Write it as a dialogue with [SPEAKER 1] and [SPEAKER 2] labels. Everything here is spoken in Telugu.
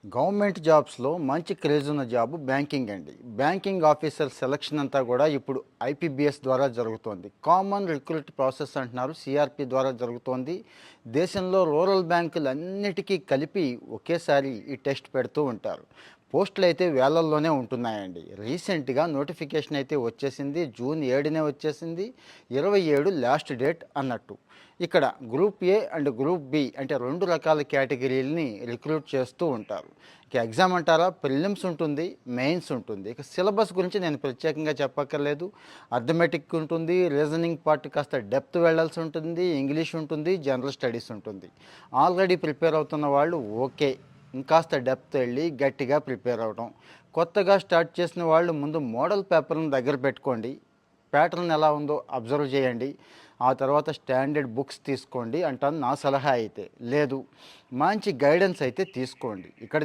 [SPEAKER 1] గవర్నమెంట్ జాబ్స్లో మంచి క్రేజ్ ఉన్న జాబ్ బ్యాంకింగ్ అండి. బ్యాంకింగ్ ఆఫీసర్ సెలక్షన్ అంతా కూడా ఇప్పుడు ఐపీబీఎస్ ద్వారా జరుగుతోంది. కామన్ రిక్రూట్ ప్రాసెస్ అంటున్నారు, సిఆర్పి ద్వారా జరుగుతోంది. దేశంలో రూరల్ బ్యాంకులన్నిటికీ కలిపి ఒకేసారి ఈ టెస్ట్ పెడుతూ ఉంటారు. పోస్టులు అయితే వేలల్లోనే ఉంటున్నాయండి. రీసెంట్గా నోటిఫికేషన్ అయితే వచ్చేసింది, జూన్ 7నే వచ్చేసింది. 27 లాస్ట్ డేట్ అన్నట్టు. ఇక్కడ group A and group B అంటే రెండు రకాల కేటగిరీలని రిక్రూట్ చేస్తూ ఉంటారు. ఇక ఎగ్జామ్ అంటారా, ప్రిలిమ్స్ ఉంటుంది, మెయిన్స్ ఉంటుంది. ఇక సిలబస్ గురించి నేను ప్రత్యేకంగా చెప్పక్కర్లేదు. అర్థమెటిక్ ఉంటుంది, రీజనింగ్ పార్ట్ కాస్త డెప్త్ వెళ్ళాల్సి ఉంటుంది, ఇంగ్లీష్ ఉంటుంది, జనరల్ స్టడీస్ ఉంటుంది. ఆల్రెడీ ప్రిపేర్ అవుతున్న వాళ్ళు ఓకే, ఇంకాస్త డెప్త్ వెళ్ళి గట్టిగా ప్రిపేర్ అవ్వడం. కొత్తగా స్టార్ట్ చేసిన వాళ్ళు ముందు మోడల్ పేపర్ని దగ్గర పెట్టుకోండి, ప్యాటర్న్ ఎలా ఉందో అబ్జర్వ్ చేయండి. ఆ తర్వాత స్టాండర్డ్ బుక్స్ తీసుకోండి అంటాను నా సలహా అయితే. లేదు, మంచి గైడెన్స్ అయితే తీసుకోండి. ఇక్కడ